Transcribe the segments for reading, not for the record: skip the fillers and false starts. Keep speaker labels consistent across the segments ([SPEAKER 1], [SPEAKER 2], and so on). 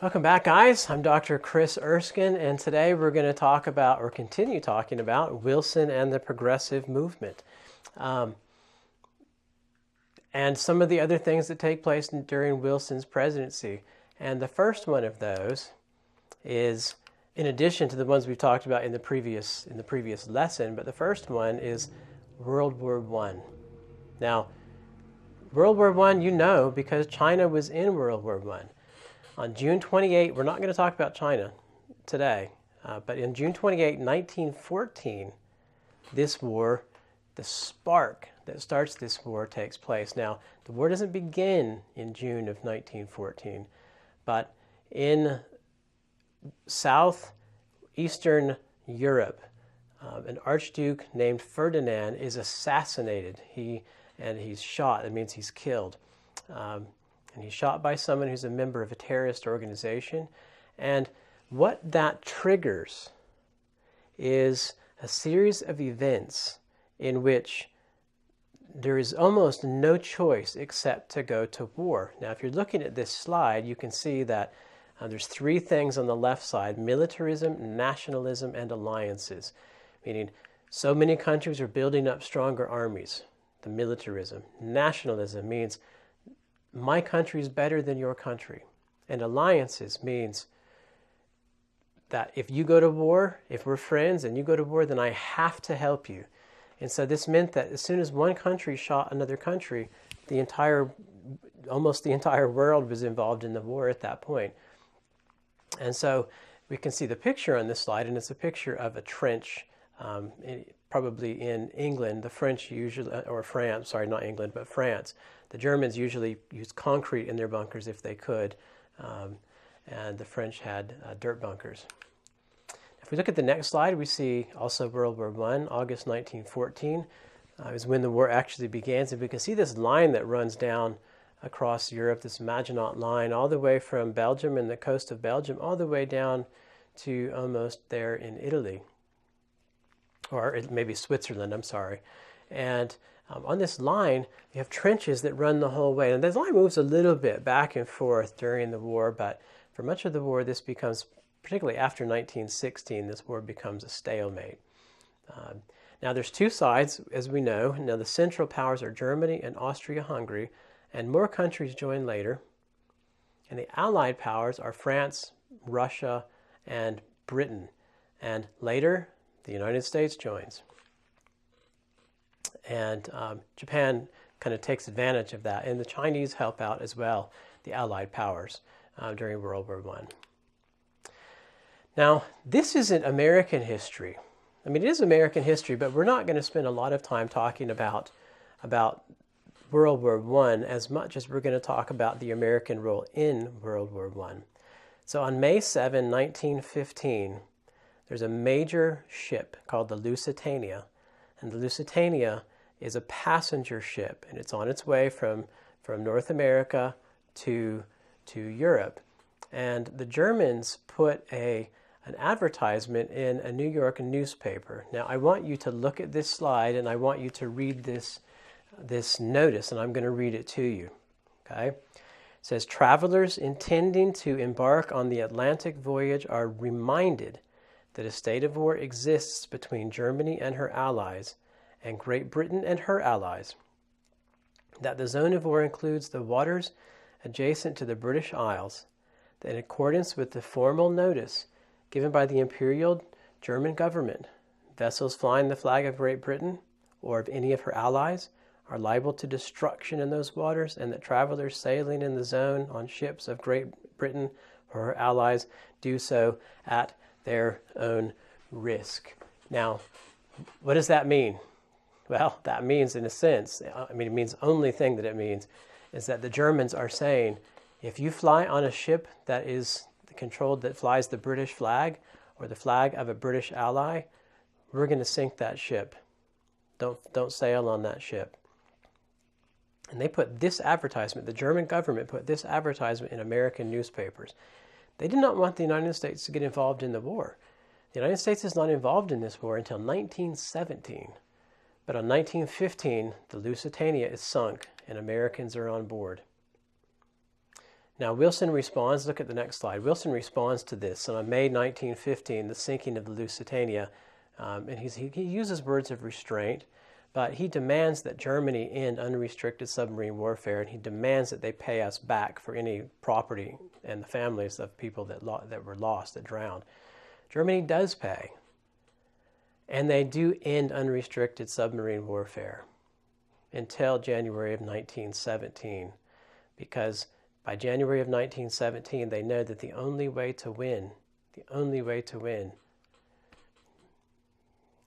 [SPEAKER 1] Welcome back, guys. I'm Dr. Chris Erskine, and today we're going to talk about, or continue talking about, Wilson and the progressive movement, and some of the other things that take place during Wilson's presidency. And the first one of those is, in addition to the ones we've talked about in the previous lesson, but the first one is World War I. Now, World War I, you know, because China was in World War I. On June 28, we're not going to talk about China today, but in June 28, 1914, this war, the spark that starts this war, takes place. Now, the war doesn't begin in June of 1914, but in southeastern Europe, an archduke named Ferdinand is assassinated. He's shot. That means he's killed. And he's shot by someone who's a member of a terrorist organization. And what that triggers is a series of events in which there is almost no choice except to go to war. Now, if you're looking at this slide, you can see that there's three things on the left side: militarism, nationalism, and alliances. Meaning, so many countries are building up stronger armies. The militarism. Nationalism means my country is better than your country. And alliances means that if you go to war, if we're friends and you go to war, then I have to help you. And so this meant that as soon as one country shot another country, almost the entire world was involved in the war at that point. And so we can see the picture on this slide, and it's a picture of a trench, probably in England. The French usually, or France, sorry, not England, but France. The Germans usually used concrete in their bunkers if they could, and the French had dirt bunkers. If we look at the next slide, we see also World War I, August 1914, is when the war actually begins. And we can see this line that runs down across Europe, this Maginot Line, all the way from Belgium and the coast of Belgium, all the way down to almost there in Italy, or maybe Switzerland, I'm sorry. And on this line, you have trenches that run the whole way. And this line moves a little bit back and forth during the war, but for much of the war, this becomes, particularly after 1916, this war becomes a stalemate. Now, there's two sides, as we know. Now, the Central Powers are Germany and Austria-Hungary, and more countries join later. And the Allied Powers are France, Russia, and Britain. And later, the United States joins. And Japan kind of takes advantage of that. And the Chinese help out as well, the Allied powers, during World War I. Now, this isn't American history. I mean, it is American history, but we're not going to spend a lot of time talking about World War I as much as we're going to talk about the American role in World War I. So on May 7, 1915, there's a major ship called the Lusitania. And the Lusitania is a passenger ship, and it's on its way from North America to Europe. And the Germans put an advertisement in a New York newspaper. Now, I want you to look at this slide, and I want you to read this notice, and I'm going to read it to you. Okay? It says, "Travelers intending to embark on the Atlantic voyage are reminded that a state of war exists between Germany and her allies and Great Britain and her allies, that the zone of war includes the waters adjacent to the British Isles, that in accordance with the formal notice given by the Imperial German government, vessels flying the flag of Great Britain or of any of her allies are liable to destruction in those waters, and that travelers sailing in the zone on ships of Great Britain or her allies do so at their own risk." Now, what does that mean? Well, that means, in a sense, it means the only thing that it means is that the Germans are saying, if you fly on a ship that is controlled, that flies the British flag or the flag of a British ally, we're going to sink that ship. Don't sail on that ship. And they put this advertisement, the German government put this advertisement in American newspapers. They did not want the United States to get involved in the war. The United States is not involved in this war until 1917. But on 1915, the Lusitania is sunk and Americans are on board. Now Wilson responds, look at the next slide. Wilson responds to this. And on May 1915, the sinking of the Lusitania, and he uses words of restraint, but he demands that Germany end unrestricted submarine warfare, and he demands that they pay us back for any property and the families of people that were lost, that drowned. Germany does pay, and they do end unrestricted submarine warfare until January of 1917, because by January of 1917, they know that the only way to win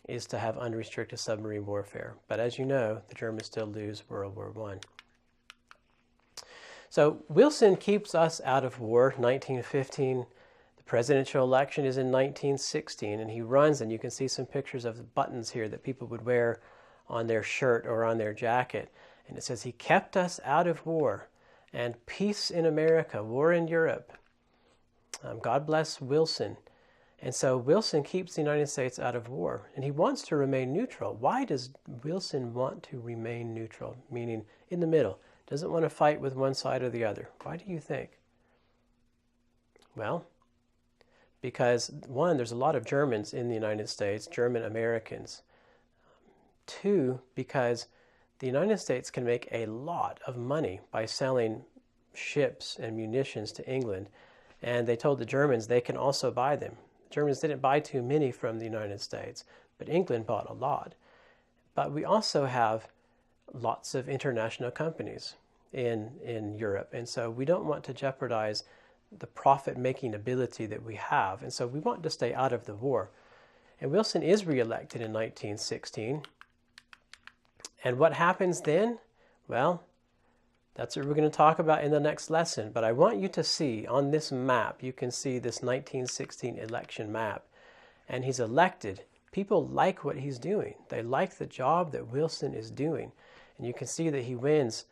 [SPEAKER 1] is to have unrestricted submarine warfare. But as you know, the Germans still lose World War I. So Wilson keeps us out of war, 1915. The presidential election is in 1916, and he runs, and you can see some pictures of the buttons here that people would wear on their shirt or on their jacket. And it says, he kept us out of war, and peace in America, war in Europe. God bless Wilson. And so Wilson keeps the United States out of war, and he wants to remain neutral. Why does Wilson want to remain neutral, meaning in the middle? Doesn't want to fight with one side or the other. Why do you think? Well, because one, there's a lot of Germans in the United States, German Americans. Two, because the United States can make a lot of money by selling ships and munitions to England, and they told the Germans they can also buy them. Germans didn't buy too many from the United States, but England bought a lot. But we also have lots of international companies in Europe, and so we don't want to jeopardize the profit-making ability that we have, and so we want to stay out of the war. And Wilson is reelected in 1916. And what happens then? Well, that's what we're going to talk about in the next lesson. But I want you to see on this map, you can see this 1916 election map. And he's elected. People like what he's doing. They like the job that Wilson is doing. And you can see that he wins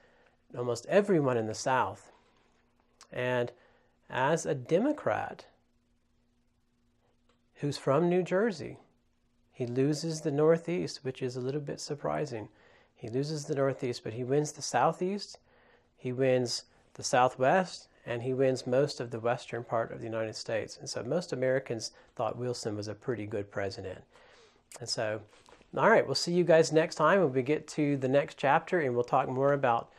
[SPEAKER 1] almost everyone in the South. And as a Democrat who's from New Jersey, he loses the Northeast, which is a little bit surprising. He loses the Northeast, but he wins the Southeast, he wins the Southwest, and he wins most of the western part of the United States. And so most Americans thought Wilson was a pretty good president. And so, all right, we'll see you guys next time when we get to the next chapter, and we'll talk more about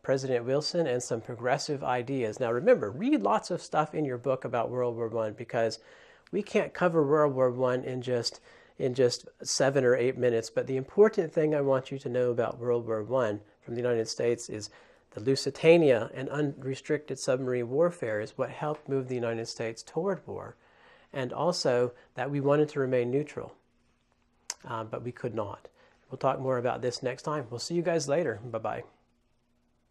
[SPEAKER 1] President Wilson and some progressive ideas. Now remember, read lots of stuff in your book about World War I, because we can't cover World War I in just 7 or 8 minutes. But the important thing I want you to know about World War I from the United States is the Lusitania and unrestricted submarine warfare is what helped move the United States toward war. And also that we wanted to remain neutral, but we could not. We'll talk more about this next time. We'll see you guys later. Bye-bye.